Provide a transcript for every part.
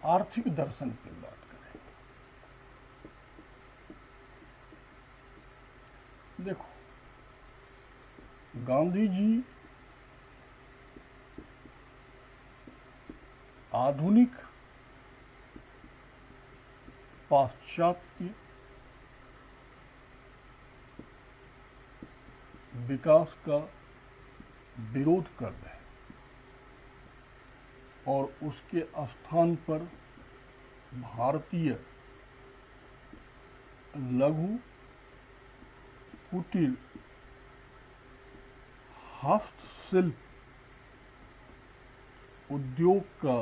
आर्थिक दर्शन की बात करें। देखो, गांधी जी आधुनिक पाश्चात्य विकास का विरोध कर रहे हैं और उसके स्थान पर भारतीय लघु कुटीर हस्तशिल्प उद्योग का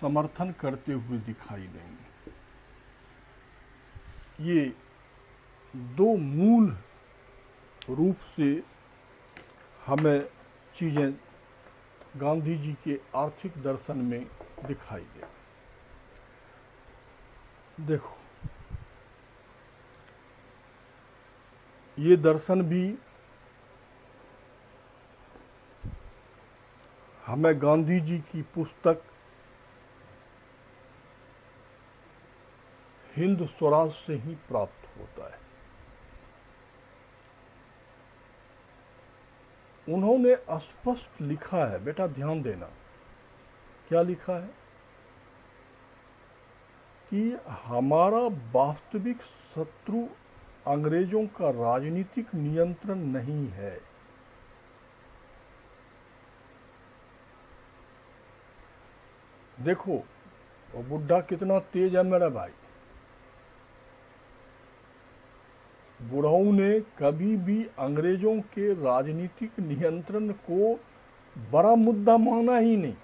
समर्थन करते हुए दिखाई देंगे। ये दो मूल रूप से हमें चीजें गांधी जी के आर्थिक दर्शन में दिखाई दे। देखो, ये दर्शन भी हमें गांधी जी की पुस्तक हिंद स्वराज से ही प्राप्त होता है। उन्होंने स्पष्ट लिखा है, बेटा ध्यान देना, क्या लिखा है कि हमारा वास्तविक शत्रु अंग्रेजों का राजनीतिक नियंत्रण नहीं है। देखो वो बुढ़ा कितना तेज है मेरा भाई। बुढ़ाऊ ने कभी भी अंग्रेजों के राजनीतिक नियंत्रण को बड़ा मुद्दा माना ही नहीं।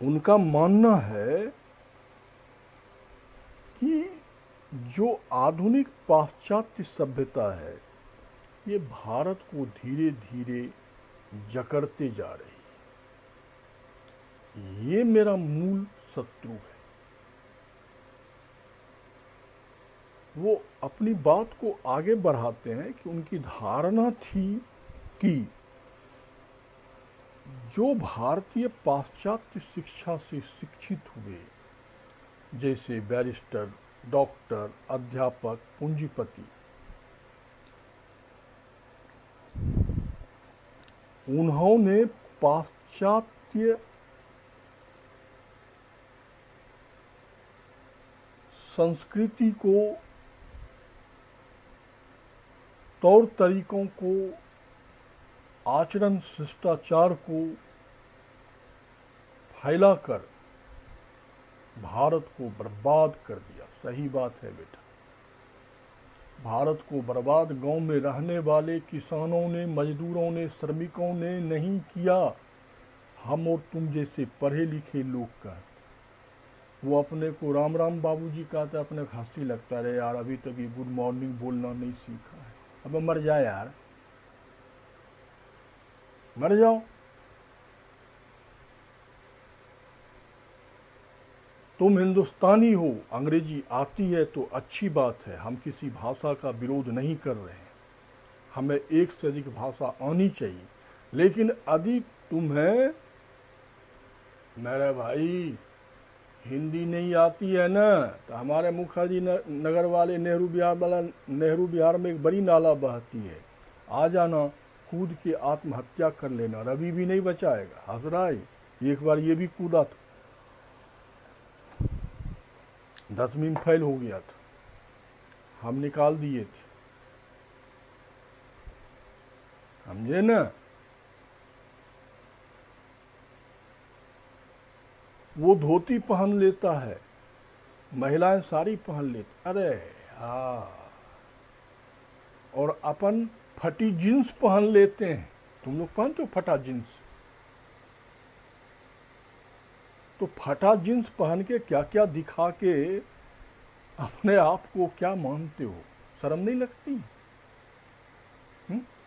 उनका मानना है कि जो आधुनिक पाश्चात्य सभ्यता है ये भारत को धीरे धीरे जकड़ते जा रही है। ये मेरा मूल शत्रु है। वो अपनी बात को आगे बढ़ाते हैं कि उनकी धारणा थी कि जो भारतीय पाश्चात्य शिक्षा से शिक्षित हुए, जैसे बैरिस्टर, डॉक्टर, अध्यापक, पूंजीपति, उन्होंने पाश्चात्य संस्कृति को, तौर तरीकों को, आचरण शिष्टाचार को फैलाकर भारत को बर्बाद कर दिया। सही बात है बेटा, भारत को बर्बाद गांव में रहने वाले किसानों ने, मजदूरों ने, श्रमिकों ने नहीं किया, हम और तुम जैसे पढ़े लिखे लोग का। वो अपने को राम राम बाबूजी कहते, अपने हंसी लगता है यार, अभी तक ये गुड मॉर्निंग बोलना नहीं सीखा है। अब मर जाए यार, मर जाओ। तुम हिंदुस्तानी हो, अंग्रेजी आती है तो अच्छी बात है, हम किसी भाषा का विरोध नहीं कर रहे हैं, हमें एक से अधिक भाषा आनी चाहिए। लेकिन यदि तुम्हें मेरे भाई हिंदी नहीं आती है ना, तो हमारे मुखर्जी नगर वाले नेहरू बिहार में एक बड़ी नाला बहती है, आ जाना, कूद के आत्महत्या कर लेना, रवि भी नहीं बचाएगा। हंस रहा है, एक बार ये भी कूदा था, 10वीं में फेल हो गया था, हम निकाल दिए थे, समझे ना। वो धोती पहन लेता है, महिलाएं साड़ी पहन लेती, अरे हाँ, और अपन फटी जींस पहन लेते हैं। तुम लोग पहनते हो फटा जींस? तो फटा जींस पहन के क्या क्या दिखा के अपने आप को क्या मानते हो? शर्म नहीं लगती?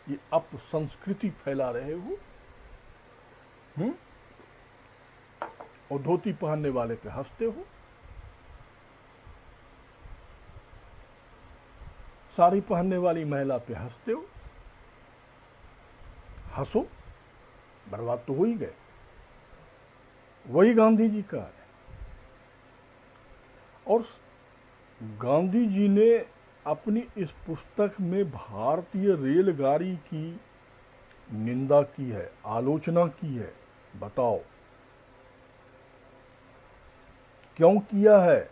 ये आप संस्कृति फैला रहे हो। और धोती पहनने वाले पे हंसते हो, साड़ी पहनने वाली महिला पे हंसते हो। हंसो, बर्बाद तो हो ही गए। वही गांधी जी का है। और गांधी जी ने अपनी इस पुस्तक में भारतीय रेलगाड़ी की निंदा की है, आलोचना की है। बताओ क्यों किया है?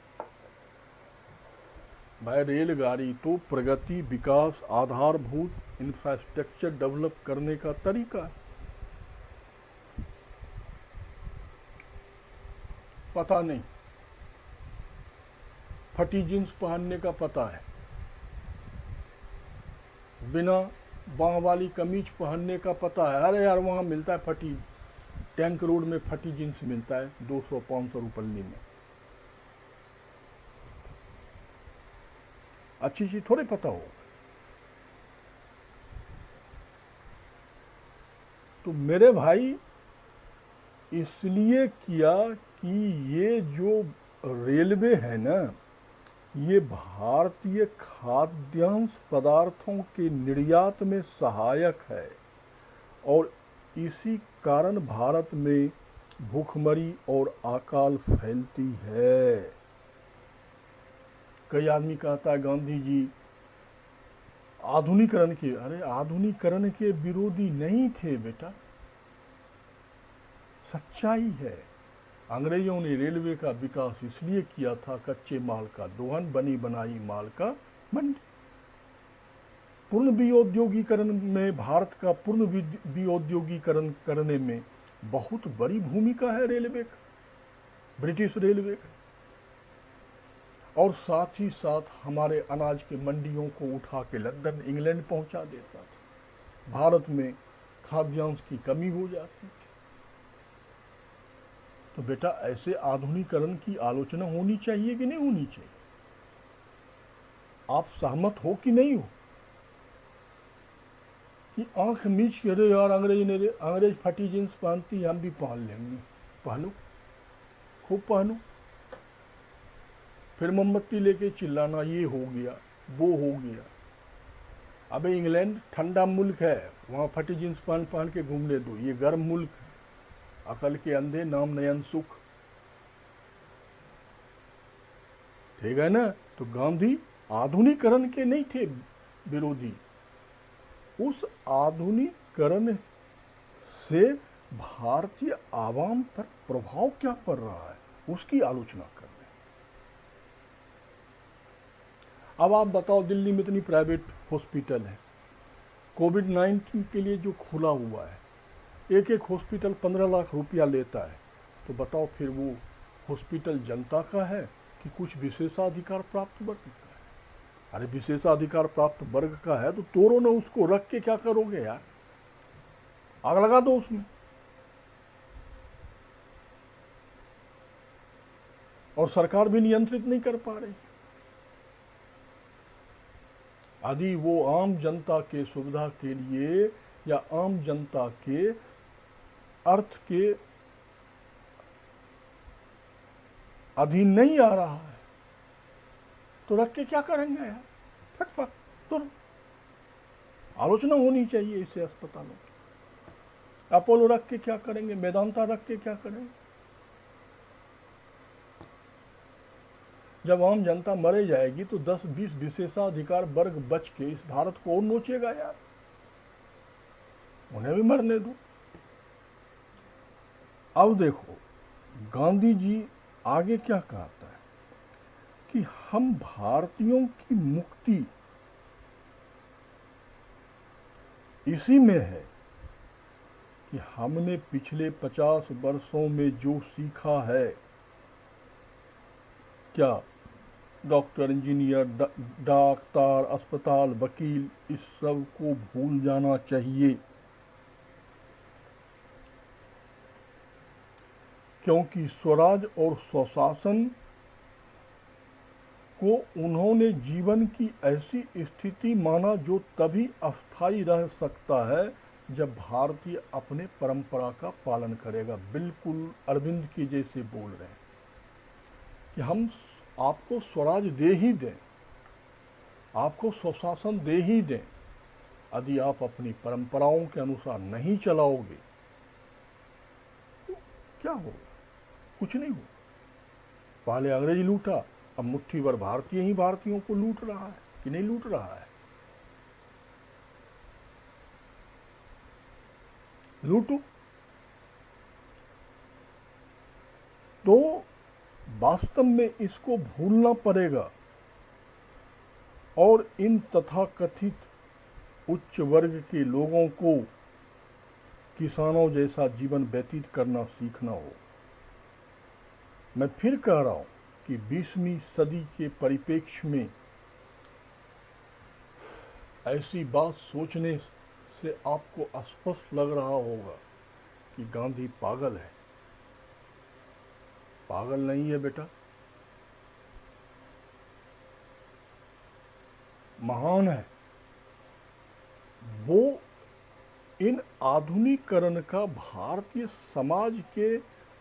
भाई रेलगाड़ी तो प्रगति, विकास, आधारभूत इंफ्रास्ट्रक्चर डेवलप करने का तरीका है। पता नहीं, फटी जींस पहनने का पता है, बिना बांह वाली कमीज पहनने का पता है। अरे यार वहां मिलता है फटी, टैंक रोड में फटी जींस मिलता है 200-500 रुपये में। अच्छी चीज थोड़े पता हो। तो मेरे भाई इसलिए किया कि ये जो रेलवे है ना, ये भारतीय खाद्यान्न पदार्थों के निर्यात में सहायक है। और इसी कारण भारत में भूखमरी और अकाल फैलती है। कई आदमी कहता है गांधी जी आधुनिकरण के, अरे आधुनिकरण के विरोधी नहीं थे बेटा, सच्चाई है। अंग्रेजों ने रेलवे का विकास इसलिए किया था, कच्चे माल का दोहन, बनी बनाई माल का मंडी। पूर्ण विऔद्योगीकरण में, भारत का पूर्ण विऔद्योगीकरण करने में बहुत बड़ी भूमिका है रेलवे का, ब्रिटिश रेलवे का। और साथ ही साथ हमारे अनाज के मंडियों को उठा के लंदन, इंग्लैंड पहुंचा देता था। भारत में खाद्यान्न की कमी हो जाती थी। तो बेटा ऐसे आधुनिकरण की आलोचना होनी चाहिए कि नहीं होनी चाहिए? आप सहमत हो कि नहीं हो? कि आंख मीच के, अरे यार अंग्रेज फटी जींस पहनती, हम भी पहन लेंगे। पहनो, खूब पहनो। फिर मोमबत्ती लेके चिल्लाना ये हो गया, वो हो गया। अबे इंग्लैंड ठंडा मुल्क है, वहाँ फटी जींस पहन के घूमने दो। ये गर्म मुल्क है। अकल के अंधे, नाम नयन सुख। ठीक है ना? तो गांधी आधुनिकरण के नहीं थे विरोधी। उस आधुनिकरण से भारतीय आवाम पर प्रभाव क्या पड़ रहा है, उसकी आलोचना कर रहे हैं। अब आप बताओ, दिल्ली में इतनी प्राइवेट हॉस्पिटल है, कोविड-19 के लिए जो खुला हुआ है, एक एक हॉस्पिटल 15 लाख रुपया लेता है। तो बताओ फिर वो हॉस्पिटल जनता का है कि कुछ विशेषाधिकार प्राप्त वर्ग का है? अरे विशेषाधिकार प्राप्त वर्ग का है तो तोड़ो ना उसको, रख के क्या करोगे यार? आग लगा दो उसमें। और सरकार भी नियंत्रित नहीं कर पा रही। यदि वो आम जनता के सुविधा के लिए या आम जनता के अर्थ के अधीन नहीं आ रहा है तो रख के क्या करेंगे यार? फटफट तो आलोचना होनी चाहिए इसे अस्पतालों की। अपोलो रख के क्या करेंगे? मेदांता रख के क्या करेंगे? जब आम जनता मरे जाएगी तो 10-20 विशेषाधिकार वर्ग बच के इस भारत को और नोचेगा यार। उन्हें भी मरने दो। अब देखो गांधी जी आगे क्या कहता है कि हम भारतीयों की मुक्ति इसी में है कि हमने पिछले 50 वर्षों में जो सीखा है, क्या डॉक्टर, इंजीनियर, डॉक्टर, अस्पताल, वकील, इस सब को भूल जाना चाहिए। क्योंकि स्वराज और स्वशासन को उन्होंने जीवन की ऐसी स्थिति माना जो तभी अस्थायी रह सकता है जब भारतीय अपने परंपरा का पालन करेगा। बिल्कुल अरविंद की जैसे बोल रहे हैं कि हम आपको स्वराज दे ही दें, आपको स्वशासन दे ही दें, यदि आप अपनी परंपराओं के अनुसार नहीं चलाओगे तो क्या होगा? कुछ नहीं होगा। पहले अंग्रेज लूटा, अब मुट्ठी भर भारतीय ही भारतीयों को लूट रहा है कि नहीं लूट रहा है? लूटो। तो वास्तव में इसको भूलना पड़ेगा और इन तथाकथित उच्च वर्ग के लोगों को किसानों जैसा जीवन व्यतीत करना सीखना हो। मैं फिर कह रहा हूं कि 20वीं सदी के परिप्रेक्ष्य में ऐसी बात सोचने से आपको स्पष्ट लग रहा होगा कि गांधी पागल है। पागल नहीं है बेटा, महान है। वो इन आधुनिकीकरण का भारतीय समाज के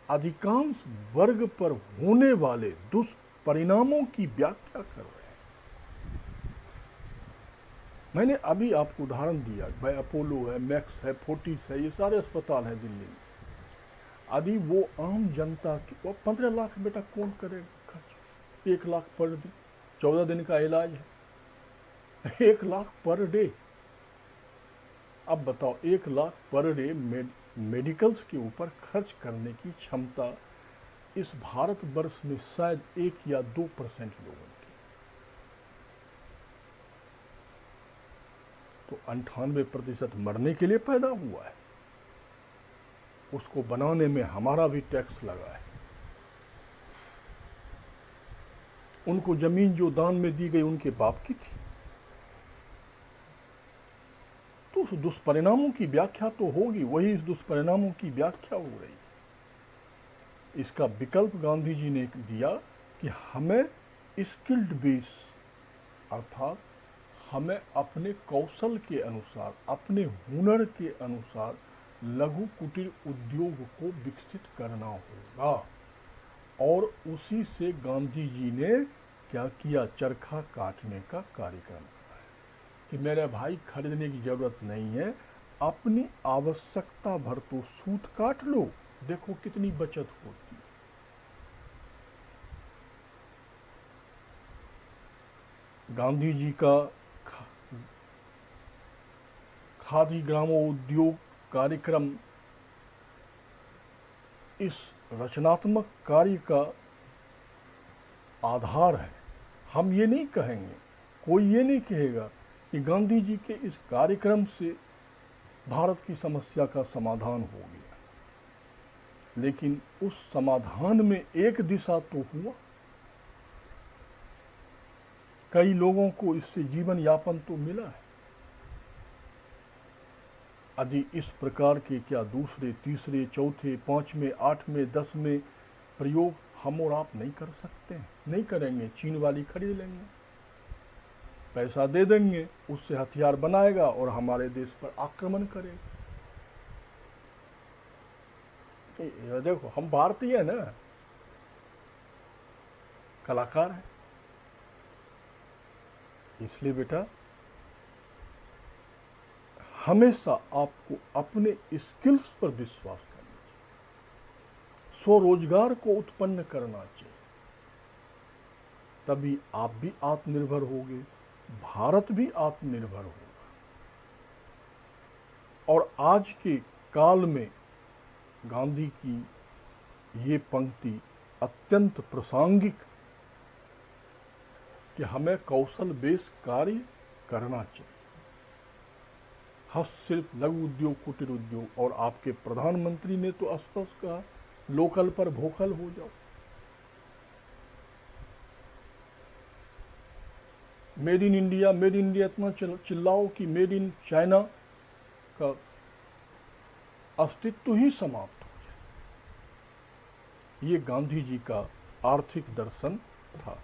अधिकांश वर्ग पर होने वाले दुष्परिणामों की व्याख्या कर रहे हैं। मैंने अभी आपको उदाहरण दिया, भाई अपोलो है, मैक्स है, फोर्टिस है, ये सारे अस्पताल हैं दिल्ली में। यदि वो आम जनता की, वो 15 लाख बेटा कौन करेगा खर्च? 1 लाख पर दिन, 14 दिन का इलाज है, 1 लाख पर डे। अब बताओ, 1 लाख पर डे मेडिकल्स के ऊपर खर्च करने की क्षमता इस भारतवर्ष में शायद 1 या 2% लोगों की। तो 98% मरने के लिए पैदा हुआ है। उसको बनाने में हमारा भी टैक्स लगा है। उनको जमीन जो दान में दी गई उनके बाप की थी। तो उस दुष्परिणामों की व्याख्या तो होगी, वही इस दुष्परिणामों की व्याख्या हो रही है। इसका विकल्प गांधी जी ने दिया कि हमें स्किल्ड बेस, अर्थात हमें अपने कौशल के अनुसार, अपने हुनर के अनुसार लघु कुटीर उद्योग को विकसित करना होगा। और उसी से गांधी जी ने क्या किया? चरखा काटने का कार्यक्रम कि मेरे भाई खरीदने की जरूरत नहीं है, अपनी आवश्यकता भर तो सूत काट लो, देखो कितनी बचत होती है। गांधी जी का खादी ग्रामोद्योग कार्यक्रम इस रचनात्मक कार्य का आधार है। हम ये नहीं कहेंगे, कोई ये नहीं कहेगा कि गांधी जी के इस कार्यक्रम से भारत की समस्या का समाधान हो गया, लेकिन उस समाधान में एक दिशा तो हुआ। कई लोगों को इससे जीवन यापन तो मिला है। यदि इस प्रकार के क्या दूसरे, तीसरे, चौथे, 5वें, 8वें, 10वें प्रयोग हम और आप नहीं कर सकते हैं? नहीं करेंगे। चीन वाली खरीद लेंगे, पैसा दे देंगे, उससे हथियार बनाएगा और हमारे देश पर आक्रमण करेगा। ये देखो, हम भारतीय हैं ना, कलाकार हैं। इसलिए बेटा हमेशा आपको अपने स्किल्स पर विश्वास करना चाहिए, स्वरोजगार को उत्पन्न करना चाहिए। तभी आप भी आत्मनिर्भर होगे, भारत भी आत्मनिर्भर होगा। और आज के काल में गांधी की ये पंक्ति अत्यंत प्रासंगिक कि हमें कौशल बेस कार्य करना चाहिए। हस्तशिल्प, लघु उद्योग, कुटीर उद्योग। और आपके प्रधानमंत्री ने तो स्पष्ट कहा, लोकल पर वोकल हो जाओ। Made in India, made in India इतना चिल्लाओ कि मेड इन चाइना का अस्तित्व ही समाप्त हो जाए। ये गांधी जी का आर्थिक दर्शन था।